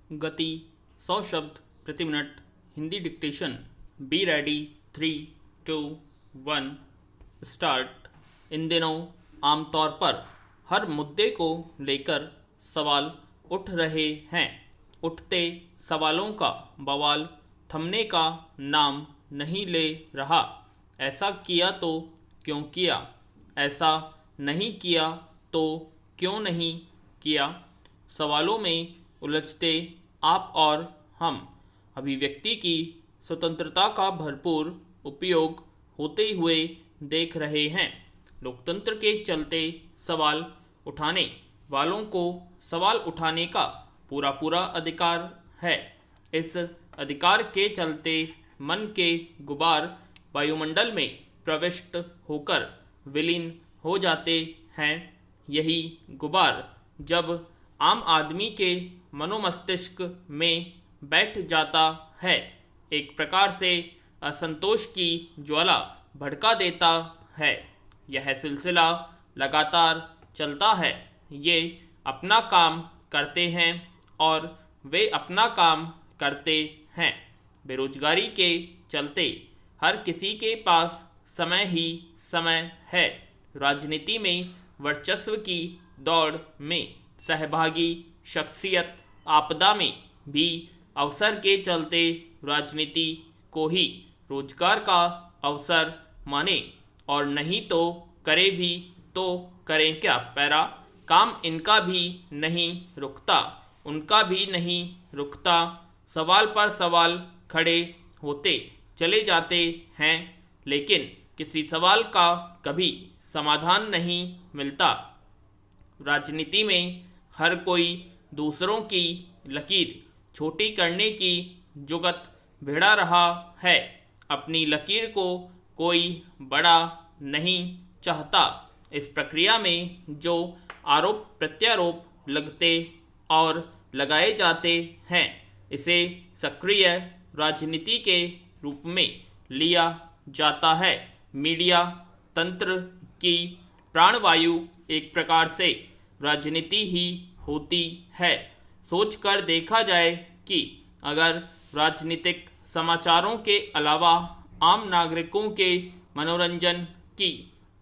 गति 100 शब्द प्रति minute. Hindi dictation. Be ready. 3, 2, 1 start. इन दिनों आमतौर पर हर मुद्दे को लेकर सवाल उठ रहे हैं। उठते सवालों का बवाल थमने का नाम नहीं ले रहा। ऐसा किया तो क्यों किया, ऐसा नहीं किया तो क्यों नहीं किया, सवालों में उलझते आप और हम अभिव्यक्ति की स्वतंत्रता का भरपूर उपयोग होते हुए देख रहे हैं। लोकतंत्र के चलते सवाल उठाने वालों को सवाल उठाने का पूरा पूरा अधिकार है। इस अधिकार के चलते मन के गुबार वायुमंडल में प्रविष्ट होकर विलीन हो जाते हैं। यही गुबार जब आम आदमी के मनोमस्तिष्क में बैठ जाता है, एक प्रकार से असंतोष की ज्वाला भड़का देता है। यह सिलसिला लगातार चलता है। ये अपना काम करते हैं और वे अपना काम करते हैं। बेरोजगारी के चलते हर किसी के पास समय ही समय है। राजनीति में वर्चस्व की दौड़ में सहभागी शख्सियत आपदा में भी अवसर के चलते राजनीति को ही रोजगार का अवसर माने, और नहीं तो करे भी तो करें क्या। पैरा काम इनका भी नहीं रुकता, उनका भी नहीं रुकता। सवाल पर सवाल खड़े होते चले जाते हैं, लेकिन किसी सवाल का कभी समाधान नहीं मिलता। राजनीति में हर कोई दूसरों की लकीर छोटी करने की जुगत भिड़ा रहा है। अपनी लकीर को कोई बड़ा नहीं चाहता। इस प्रक्रिया में जो आरोप प्रत्यारोप लगते और लगाए जाते हैं, इसे सक्रिय राजनीति के रूप में लिया जाता है। मीडिया तंत्र की प्राणवायु एक प्रकार से राजनीति ही होती है। सोचकर देखा जाए कि अगर राजनीतिक समाचारों के अलावा आम नागरिकों के मनोरंजन की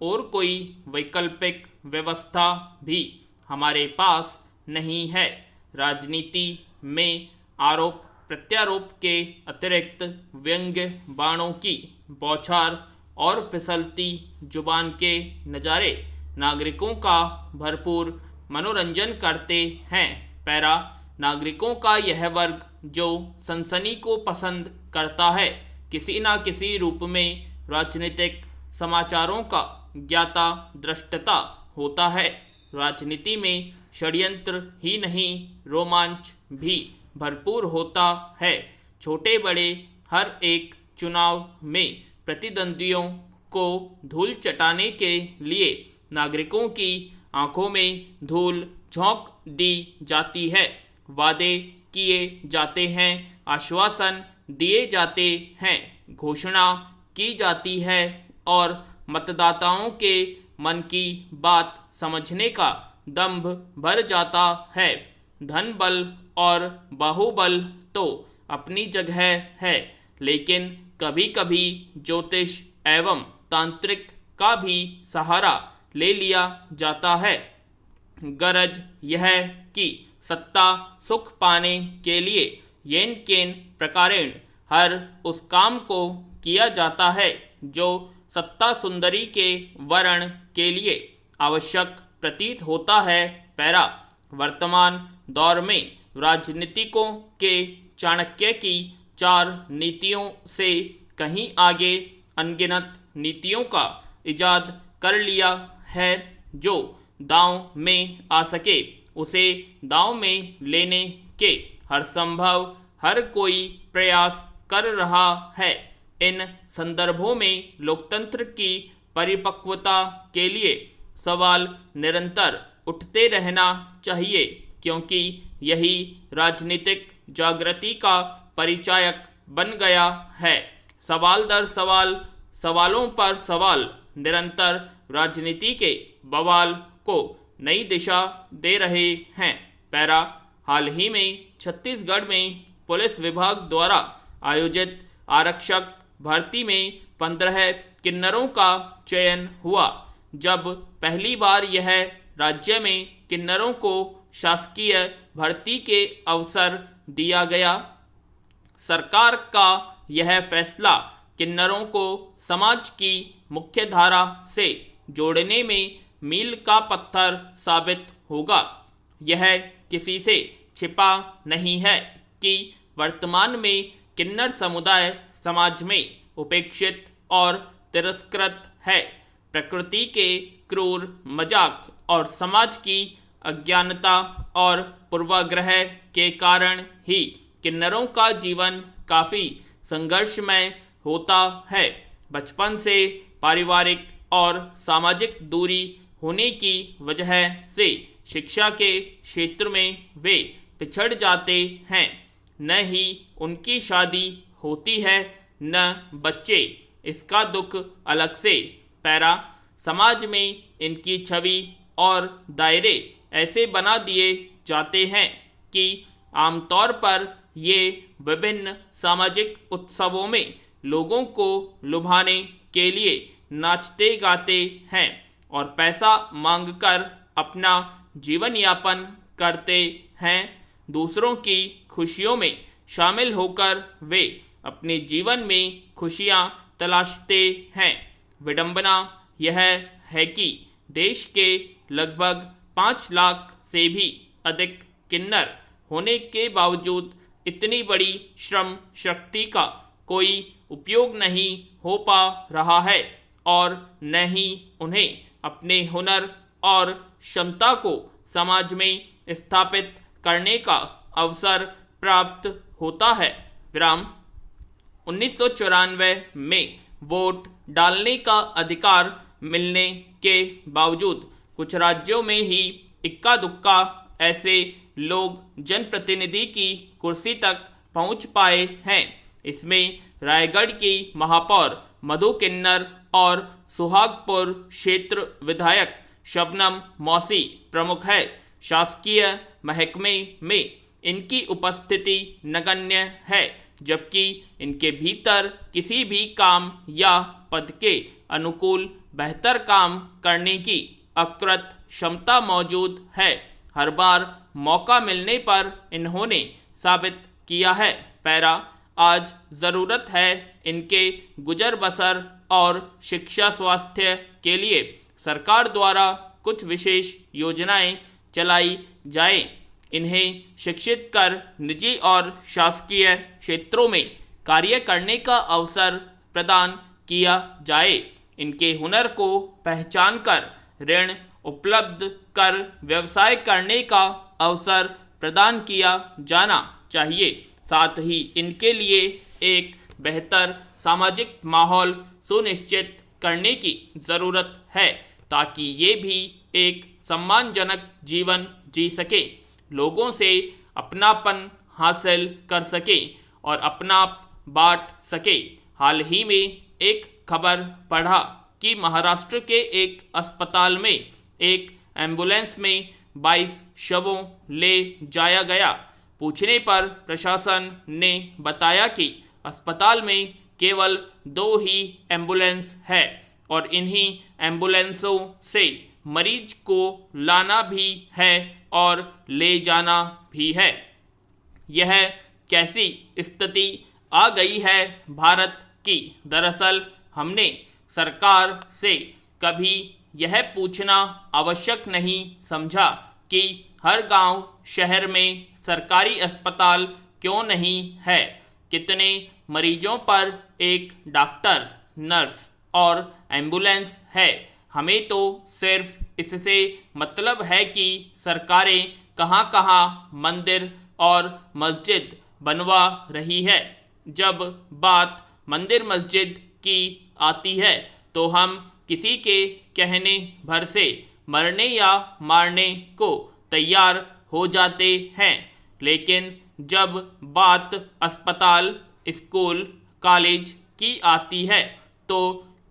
और कोई वैकल्पिक व्यवस्था भी हमारे पास नहीं है। राजनीति में आरोप प्रत्यारोप के अतिरिक्त व्यंग्य बाणों की बौछार और फिसलती जुबान के नज़ारे नागरिकों का भरपूर मनोरंजन करते हैं। पैरा नागरिकों का यह वर्ग जो सनसनी को पसंद करता है, किसी न किसी रूप में राजनीतिक समाचारों का ज्ञाता दृष्टता होता है। राजनीति में षड्यंत्र ही नहीं, रोमांच भी भरपूर होता है। छोटे बड़े हर एक चुनाव में प्रतिद्वंदियों को धूल चटाने के लिए नागरिकों की आंखों में धूल झोंक दी जाती है। वादे किए जाते हैं, आश्वासन दिए जाते हैं, घोषणा की जाती है और मतदाताओं के मन की बात समझने का दंभ भर जाता है। धन बल और बाहुबल तो अपनी जगह है, लेकिन कभी कभी ज्योतिष एवं तांत्रिक का भी सहारा ले लिया जाता है। गरज यह कि सत्ता सुख पाने के लिए येन केन प्रकारेण हर उस काम को किया जाता है जो सत्ता सुंदरी के वर्ण के लिए आवश्यक प्रतीत होता है। पैरा वर्तमान दौर में राजनीतिकों के चाणक्य की 4 नीतियों से कहीं आगे अनगिनत नीतियों का इजाद कर लिया है। जो दांव में आ सके उसे दांव में लेने के हर संभव हर कोई प्रयास कर रहा है। इन संदर्भों में लोकतंत्र की परिपक्वता के लिए सवाल निरंतर उठते रहना चाहिए, क्योंकि यही राजनीतिक जागृति का परिचायक बन गया है। सवाल दर सवाल, सवालों पर सवाल निरंतर राजनीति के बवाल को नई दिशा दे रहे हैं। पैरा हाल ही में छत्तीसगढ़ में पुलिस विभाग द्वारा आयोजित आरक्षक भर्ती में 15 किन्नरों का चयन हुआ, जब पहली बार यह राज्य में किन्नरों को शासकीय भर्ती के अवसर दिया गया। सरकार का यह फैसला किन्नरों को समाज की मुख्यधारा से जोड़ने में मील का पत्थर साबित होगा। यह किसी से छिपा नहीं है कि वर्तमान में किन्नर समुदाय समाज में उपेक्षित और तिरस्कृत है। प्रकृति के क्रूर मजाक और समाज की अज्ञानता और पूर्वाग्रह के कारण ही किन्नरों का जीवन काफ़ी संघर्षमय होता है। बचपन से पारिवारिक और सामाजिक दूरी होने की वजह से शिक्षा के क्षेत्र में वे पिछड़ जाते हैं। न ही उनकी शादी होती है, न बच्चे। इसका दुख अलग से। पैरा समाज में इनकी छवि और दायरे ऐसे बना दिए जाते हैं कि आमतौर पर ये विभिन्न सामाजिक उत्सवों में लोगों को लुभाने के लिए नाचते गाते हैं और पैसा मांगकर अपना जीवन यापन करते हैं। दूसरों की खुशियों में शामिल होकर वे अपने जीवन में खुशियां तलाशते हैं। विडंबना यह है कि देश के लगभग 5 लाख से भी अधिक किन्नर होने के बावजूद इतनी बड़ी श्रम शक्ति का कोई उपयोग नहीं हो पा रहा है और न ही उन्हें अपने हुनर और क्षमता को समाज में स्थापित करने का अवसर प्राप्त होता है। विराम 1994 में वोट डालने का अधिकार मिलने के बावजूद कुछ राज्यों में ही इक्का दुक्का ऐसे लोग जनप्रतिनिधि की कुर्सी तक पहुंच पाए हैं। इसमें रायगढ़ की महापौर मधु किन्नर और सुहागपुर क्षेत्र विधायक शबनम मौसी प्रमुख है। शासकीय महकमे में इनकी उपस्थिति नगण्य है, जबकि इनके भीतर किसी भी काम या पद के अनुकूल बेहतर काम करने की अकृत क्षमता मौजूद है। हर बार मौका मिलने पर इन्होंने साबित किया है। पैरा आज ज़रूरत है इनके गुजर बसर और शिक्षा स्वास्थ्य के लिए सरकार द्वारा कुछ विशेष योजनाएं चलाई जाएं। इन्हें शिक्षित कर निजी और शासकीय क्षेत्रों में कार्य करने का अवसर प्रदान किया जाए। इनके हुनर को पहचान कर ऋण उपलब्ध कर व्यवसाय करने का अवसर प्रदान किया जाना चाहिए। साथ ही इनके लिए एक बेहतर सामाजिक माहौल सुनिश्चित करने की ज़रूरत है, ताकि ये भी एक सम्मानजनक जीवन जी सके, लोगों से अपनापन हासिल कर सके और अपना बांट सके। हाल ही में एक खबर पढ़ा कि महाराष्ट्र के एक अस्पताल में एक एम्बुलेंस में 22 शवों ले जाया गया। पूछने पर प्रशासन ने बताया कि अस्पताल में केवल 2 ही एम्बुलेंस है और इन्हीं एम्बुलेंसों से मरीज को लाना भी है और ले जाना भी है। यह कैसी स्थिति आ गई है भारत की? दरअसल हमने सरकार से कभी यह पूछना आवश्यक नहीं समझा कि हर गांव शहर में सरकारी अस्पताल क्यों नहीं है। कितने मरीजों पर एक डॉक्टर, नर्स और एम्बुलेंस है। हमें तो सिर्फ इससे मतलब है कि सरकारें कहाँ कहाँ मंदिर और मस्जिद बनवा रही है। जब बात मंदिर मस्जिद की आती है तो हम किसी के कहने भर से मरने या मारने को तैयार हो जाते हैं, लेकिन जब बात अस्पताल, स्कूल, कॉलेज की आती है तो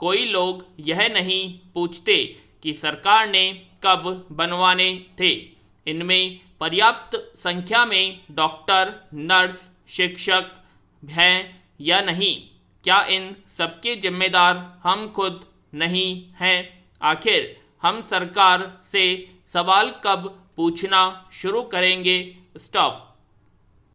कोई लोग यह नहीं पूछते कि सरकार ने कब बनवाने थे। इनमें पर्याप्त संख्या में डॉक्टर, नर्स, शिक्षक हैं या नहीं? क्या इन सबके जिम्मेदार हम खुद नहीं हैं? आखिर हम सरकार से सवाल कब पूछना शुरू करेंगे? स्टॉप।